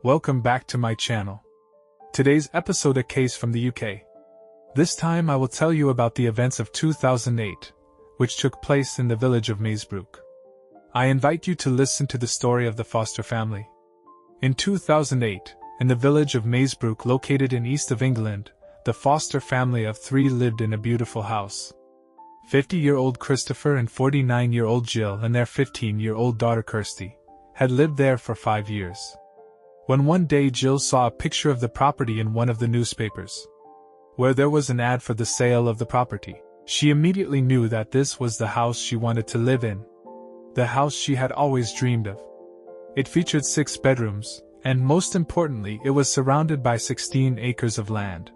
Welcome back to my channel. Today's episode a case from the UK. This time I will tell you about the events of 2008, which took place in the village of Maesbrook. I invite you to listen to the story of the Foster family. In 2008, in the village of Maesbrook located in east of England, the Foster family of 3 lived in a beautiful house. 50-year-old Christopher and 49-year-old Jill and their 15-year-old daughter Kirsty had lived there for 5 years. When one day Jill saw a picture of the property in one of the newspapers, where there was an ad for the sale of the property, she immediately knew that this was the house she wanted to live in. The house she had always dreamed of. It featured 6 bedrooms, and most importantly, it was surrounded by 16 acres of land.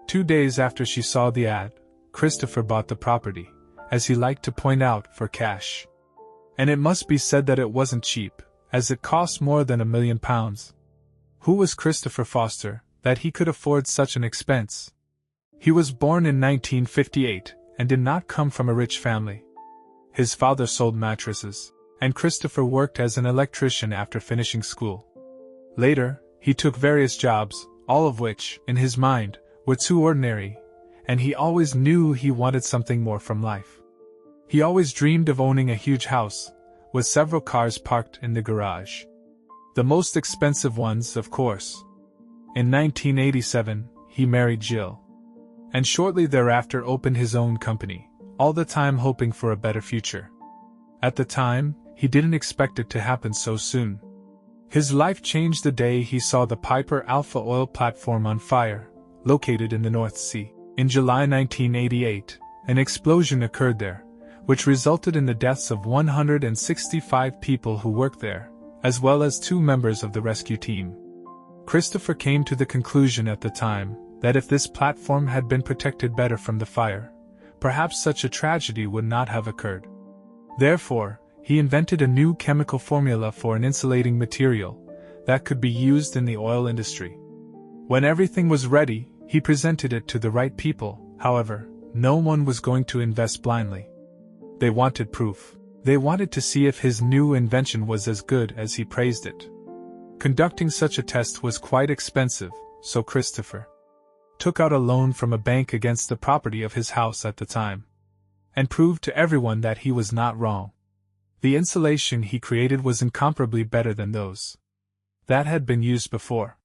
2 days after she saw the ad, Christopher bought the property, as he liked to point out, for cash. And it must be said that it wasn't cheap, as it cost more than £1 million. Who was Christopher Foster, that he could afford such an expense? He was born in 1958, and did not come from a rich family. His father sold mattresses, and Christopher worked as an electrician after finishing school. Later, he took various jobs, all of which, in his mind, were too ordinary, and he always knew he wanted something more from life. He always dreamed of owning a huge house, with several cars parked in the garage. The most expensive ones, of course. In 1987, he married Jill, and shortly thereafter opened his own company, all the time hoping for a better future. At the time, he didn't expect it to happen so soon. His life changed the day he saw the Piper Alpha oil platform on fire, located in the North Sea. In July 1988, an explosion occurred there, which resulted in the deaths of 165 people who worked there, as well as 2 members of the rescue team. Christopher came to the conclusion at the time that if this platform had been protected better from the fire, perhaps such a tragedy would not have occurred. Therefore, he invented a new chemical formula for an insulating material that could be used in the oil industry. When everything was ready, he presented it to the right people. However, no one was going to invest blindly. They wanted proof. They wanted to see if his new invention was as good as he praised it. Conducting such a test was quite expensive, so Christopher took out a loan from a bank against the property of his house at the time, and proved to everyone that he was not wrong. The insulation he created was incomparably better than those that had been used before.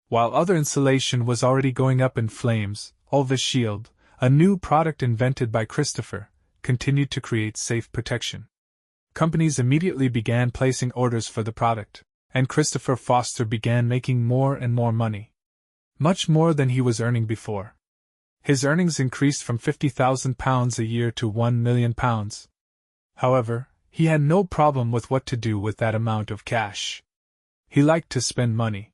While other insulation was already going up in flames, Ulva Shield, a new product invented by Christopher, continued to create safe protection. Companies immediately began placing orders for the product, and Christopher Foster began making more and more money. Much more than he was earning before. His earnings increased from £50,000 a year to £1 million. However, he had no problem with what to do with that amount of cash. He liked to spend money.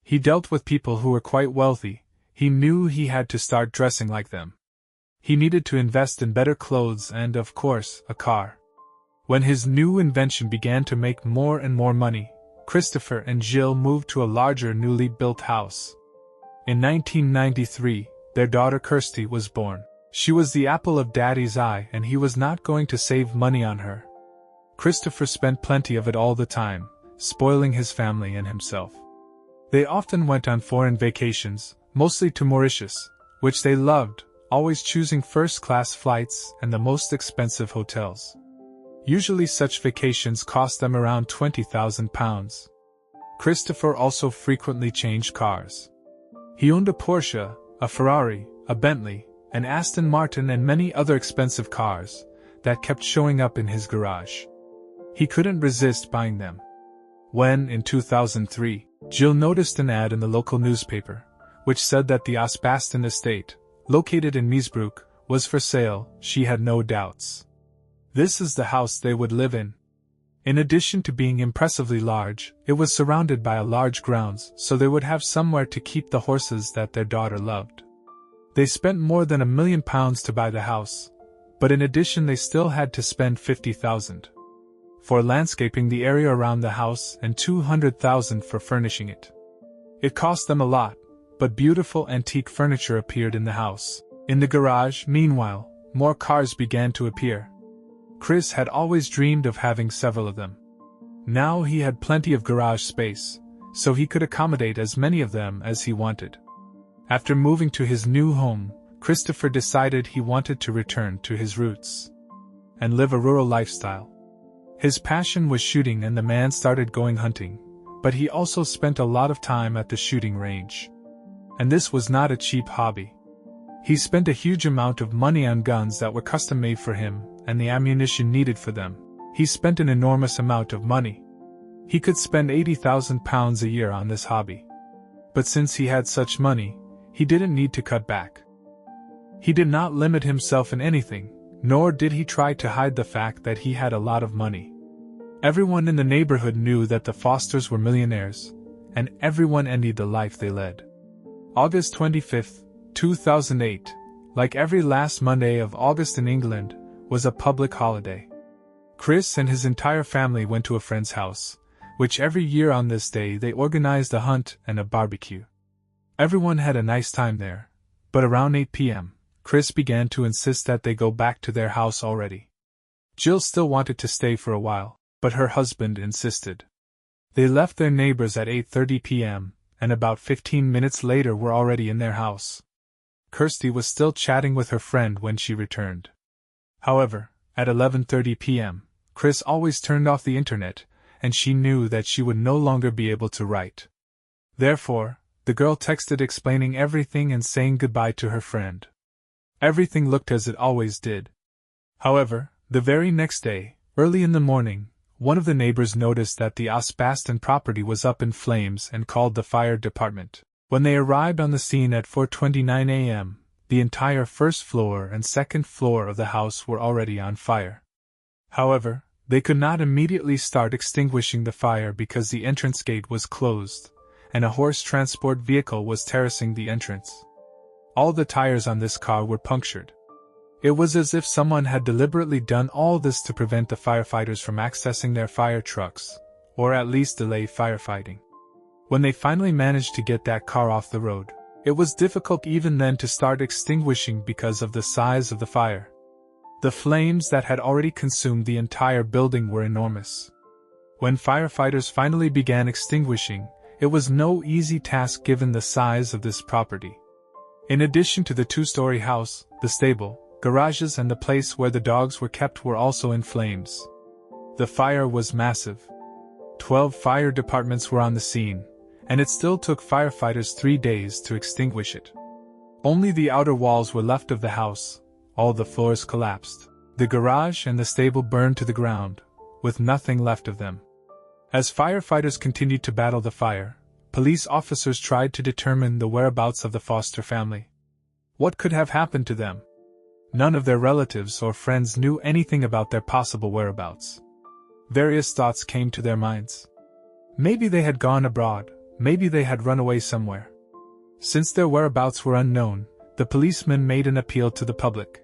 He dealt with people who were quite wealthy. He knew he had to start dressing like them. He needed to invest in better clothes and, of course, a car. When his new invention began to make more and more money, Christopher and Jill moved to a larger newly built house. In 1993, their daughter Kirsty was born. She was the apple of Daddy's eye, and he was not going to save money on her. Christopher spent plenty of it all the time, spoiling his family and himself. They often went on foreign vacations, mostly to Mauritius, which they loved, always choosing first-class flights and the most expensive hotels. Usually such vacations cost them around £20,000. Christopher also frequently changed cars. He owned a Porsche, a Ferrari, a Bentley, an Aston Martin and many other expensive cars that kept showing up in his garage. He couldn't resist buying them. When, in 2003, Jill noticed an ad in the local newspaper, which said that the Osbaston estate, located in Maesbrook, was for sale, she had no doubts. This is the house they would live in. In addition to being impressively large, it was surrounded by a large grounds, so they would have somewhere to keep the horses that their daughter loved. They spent more than £1 million to buy the house, but in addition they still had to spend £50,000 for landscaping the area around the house and £200,000 for furnishing it. It cost them a lot, but beautiful antique furniture appeared in the house. In the garage, meanwhile, more cars began to appear. Chris had always dreamed of having several of them. Now he had plenty of garage space, so he could accommodate as many of them as he wanted. After moving to his new home, Christopher decided he wanted to return to his roots and live a rural lifestyle. His passion was shooting, and the man started going hunting, but he also spent a lot of time at the shooting range. And this was not a cheap hobby. He spent a huge amount of money on guns that were custom made for him and the ammunition needed for them. He spent an enormous amount of money. He could spend £80,000 a year on this hobby. But since he had such money, he didn't need to cut back. He did not limit himself in anything, nor did he try to hide the fact that he had a lot of money. Everyone in the neighborhood knew that the Fosters were millionaires, and everyone envied the life they led. August 25, 2008, like every last Monday of August in England, was a public holiday. Chris and his entire family went to a friend's house, which every year on this day they organized a hunt and a barbecue. Everyone had a nice time there, but around 8 p.m., Chris began to insist that they go back to their house already. Jill still wanted to stay for a while, but her husband insisted. They left their neighbors at 8:30 p.m., and about 15 minutes later were already in their house. Kirsty was still chatting with her friend when she returned. However, at 11:30 p.m., Chris always turned off the internet, and she knew that she would no longer be able to write. Therefore, the girl texted explaining everything and saying goodbye to her friend. Everything looked as it always did. However, the very next day, early in the morning, one of the neighbors noticed that the Osbaston property was up in flames and called the fire department. When they arrived on the scene at 4:29 a.m., the entire first floor and second floor of the house were already on fire. However, they could not immediately start extinguishing the fire because the entrance gate was closed, and a horse transport vehicle was terracing the entrance. All the tires on this car were punctured. It was as if someone had deliberately done all this to prevent the firefighters from accessing their fire trucks, or at least delay firefighting. When they finally managed to get that car off the road, it was difficult even then to start extinguishing because of the size of the fire. The flames that had already consumed the entire building were enormous. When firefighters finally began extinguishing, it was no easy task given the size of this property. In addition to the two-story house, the stable, garages and the place where the dogs were kept were also in flames. The fire was massive. 12 fire departments were on the scene, and it still took firefighters 3 days to extinguish it. Only the outer walls were left of the house, all the floors collapsed. The garage and the stable burned to the ground, with nothing left of them. As firefighters continued to battle the fire, police officers tried to determine the whereabouts of the Foster family. What could have happened to them? None of their relatives or friends knew anything about their possible whereabouts. Various thoughts came to their minds. Maybe they had gone abroad, maybe they had run away somewhere. Since their whereabouts were unknown, the policeman made an appeal to the public.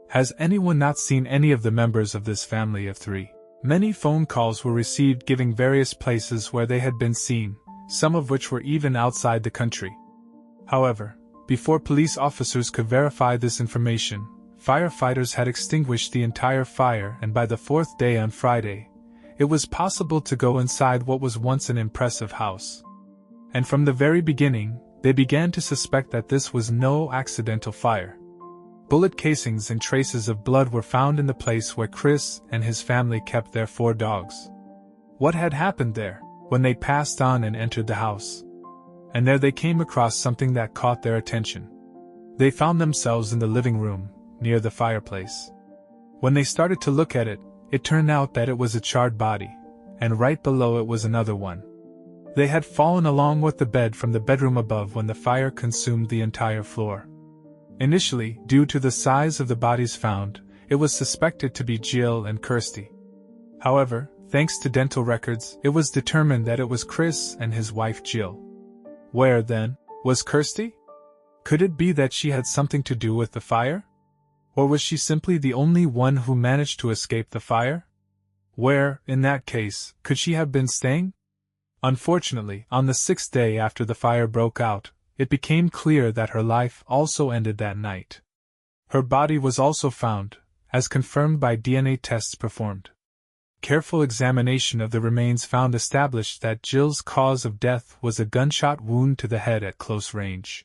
Has anyone not seen any of the members of this family of 3? Many phone calls were received giving various places where they had been seen, some of which were even outside the country. However, before police officers could verify this information, firefighters had extinguished the entire fire, and by the 4th day on Friday, it was possible to go inside what was once an impressive house. And from the very beginning, they began to suspect that this was no accidental fire. Bullet casings and traces of blood were found in the place where Chris and his family kept their 4 dogs. What had happened there? When they passed on and entered the house, and there they came across something that caught their attention. They found themselves in the living room, near the fireplace. When they started to look at it, it turned out that it was a charred body, and right below it was another one. They had fallen along with the bed from the bedroom above when the fire consumed the entire floor. Initially, due to the size of the bodies found, it was suspected to be Jill and Kirsty. However, thanks to dental records, it was determined that it was Chris and his wife Jill. Where, then, was Kirsty? Could it be that she had something to do with the fire? Or was she simply the only one who managed to escape the fire? Where, in that case, could she have been staying? Unfortunately, on the 6th day after the fire broke out, it became clear that her life also ended that night. Her body was also found, as confirmed by DNA tests performed. Careful examination of the remains found established that Jill's cause of death was a gunshot wound to the head at close range.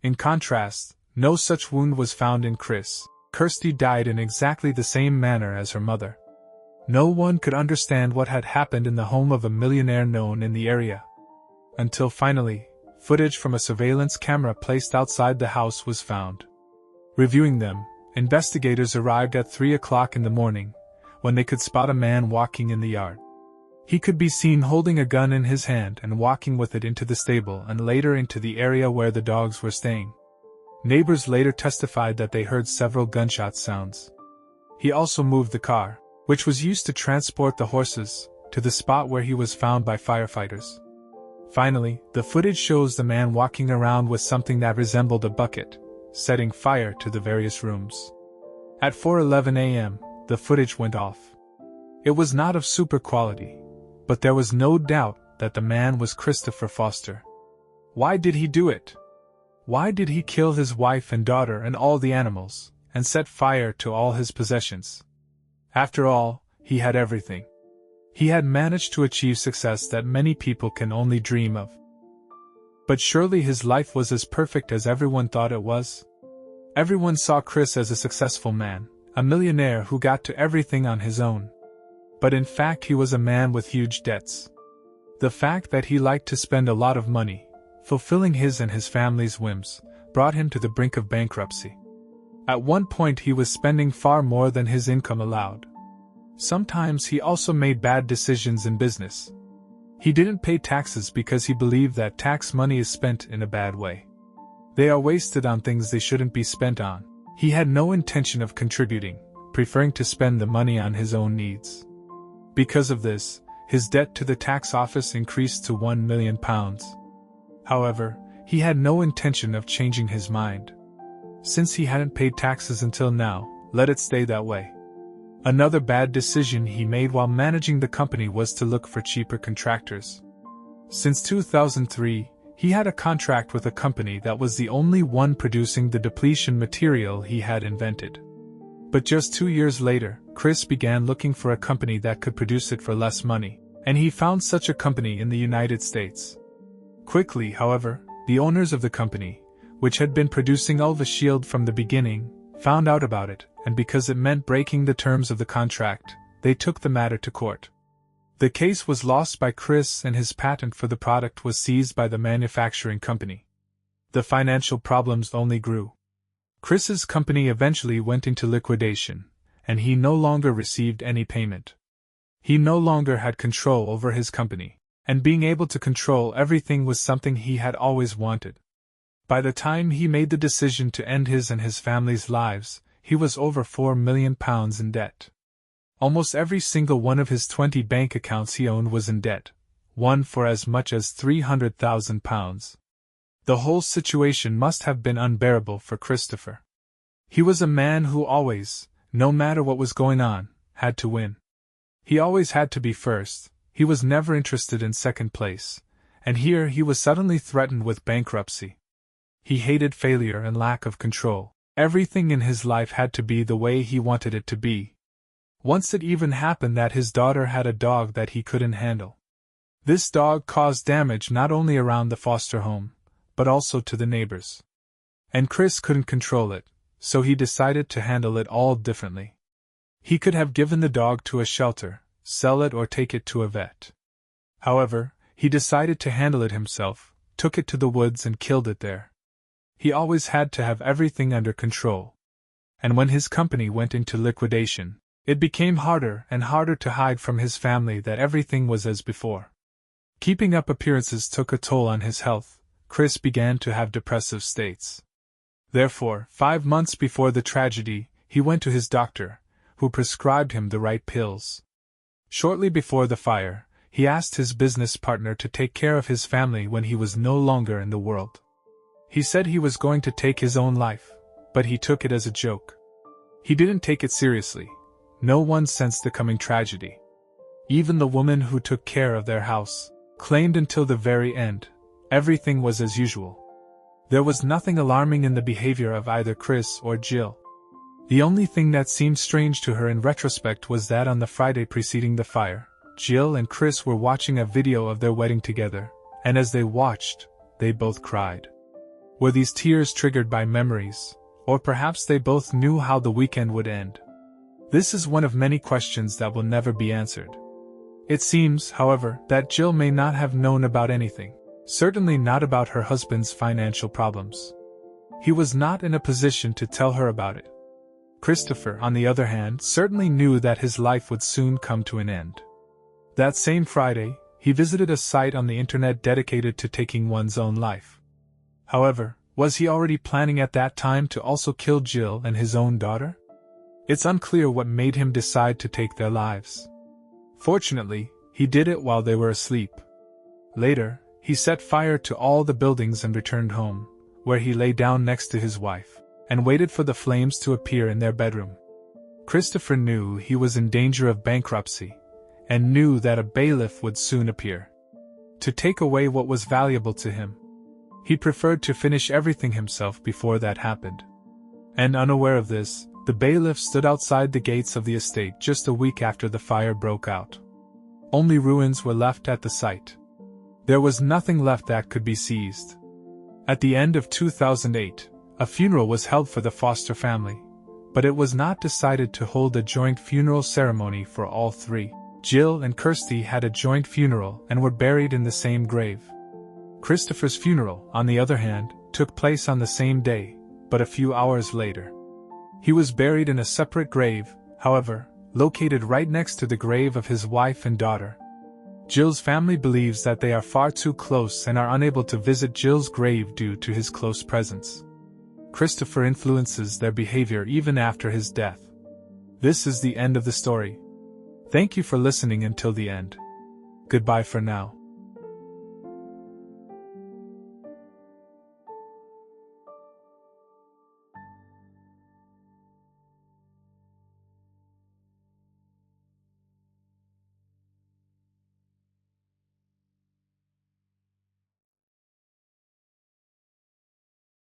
In contrast, no such wound was found in Chris. Kirsty died in exactly the same manner as her mother. No one could understand what had happened in the home of a millionaire known in the area. Until finally, footage from a surveillance camera placed outside the house was found. Reviewing them, investigators arrived at 3 o'clock in the morning, when they could spot a man walking in the yard. He could be seen holding a gun in his hand and walking with it into the stable and later into the area where the dogs were staying. Neighbors later testified that they heard several gunshot sounds. He also moved the car, which was used to transport the horses, to the spot where he was found by firefighters. Finally, the footage shows the man walking around with something that resembled a bucket, setting fire to the various rooms. At 4:11 a.m., the footage went off. It was not of super quality, but there was no doubt that the man was Christopher Foster. Why did he do it? Why did he kill his wife and daughter and all the animals, and set fire to all his possessions? After all, he had everything. He had managed to achieve success that many people can only dream of. But surely his life was as perfect as everyone thought it was? Everyone saw Chris as a successful man, a millionaire who got to everything on his own. But in fact he was a man with huge debts. The fact that he liked to spend a lot of money, fulfilling his and his family's whims, brought him to the brink of bankruptcy. At one point he was spending far more than his income allowed. Sometimes he also made bad decisions in business. He didn't pay taxes because he believed that tax money is spent in a bad way. They are wasted on things they shouldn't be spent on. He had no intention of contributing, preferring to spend the money on his own needs. Because of this, his debt to the tax office increased to £1 million. However, he had no intention of changing his mind. Since he hadn't paid taxes until now, let it stay that way. Another bad decision he made while managing the company was to look for cheaper contractors. Since 2003, he had a contract with a company that was the only one producing the depletion material he had invented. But just 2 years later, Chris began looking for a company that could produce it for less money, and he found such a company in the United States. Quickly, however, the owners of the company, which had been producing Ulva Shield from the beginning, found out about it, and because it meant breaking the terms of the contract, they took the matter to court. The case was lost by Chris and his patent for the product was seized by the manufacturing company. The financial problems only grew. Chris's company eventually went into liquidation, and he no longer received any payment. He no longer had control over his company, and being able to control everything was something he had always wanted. By the time he made the decision to end his and his family's lives, he was over £4 million in debt. Almost every single one of his 20 bank accounts he owned was in debt, one for as much as £300,000. The whole situation must have been unbearable for Christopher. He was a man who always, no matter what was going on, had to win. He always had to be first, he was never interested in second place, and here he was suddenly threatened with bankruptcy. He hated failure and lack of control. Everything in his life had to be the way he wanted it to be. Once it even happened that his daughter had a dog that he couldn't handle. This dog caused damage not only around the foster home, but also to the neighbors. And Chris couldn't control it, so he decided to handle it all differently. He could have given the dog to a shelter, sell it or take it to a vet. However, he decided to handle it himself, took it to the woods and killed it there. He always had to have everything under control. And when his company went into liquidation, it became harder and harder to hide from his family that everything was as before. Keeping up appearances took a toll on his health. Chris began to have depressive states. Therefore, 5 months before the tragedy, he went to his doctor, who prescribed him the right pills. Shortly before the fire, he asked his business partner to take care of his family when he was no longer in the world. He said he was going to take his own life, but he took it as a joke. He didn't take it seriously. No one sensed the coming tragedy. Even the woman who took care of their house claimed until the very end, everything was as usual. There was nothing alarming in the behavior of either Chris or Jill. The only thing that seemed strange to her in retrospect was that on the Friday preceding the fire, Jill and Chris were watching a video of their wedding together, and as they watched, they both cried. Were these tears triggered by memories, or perhaps they both knew how the weekend would end? This is one of many questions that will never be answered. It seems, however, that Jill may not have known about anything, certainly not about her husband's financial problems. He was not in a position to tell her about it. Christopher, on the other hand, certainly knew that his life would soon come to an end. That same Friday, he visited a site on the internet dedicated to taking one's own life. However, was he already planning at that time to also kill Jill and his own daughter? It's unclear what made him decide to take their lives. Fortunately, he did it while they were asleep. Later, he set fire to all the buildings and returned home, where he lay down next to his wife, and waited for the flames to appear in their bedroom. Christopher knew he was in danger of bankruptcy, and knew that a bailiff would soon appear to take away what was valuable to him. He preferred to finish everything himself before that happened. And unaware of this, the bailiff stood outside the gates of the estate just a week after the fire broke out. Only ruins were left at the site. There was nothing left that could be seized. At the end of 2008, a funeral was held for the Foster family, but it was not decided to hold a joint funeral ceremony for all three. Jill and Kirsty had a joint funeral and were buried in the same grave. Christopher's funeral, on the other hand, took place on the same day, but a few hours later. He was buried in a separate grave, however, located right next to the grave of his wife and daughter. Jill's family believes that they are far too close and are unable to visit Jill's grave due to his close presence. Christopher influences their behavior even after his death. This is the end of the story. Thank you for listening until the end. Goodbye for now.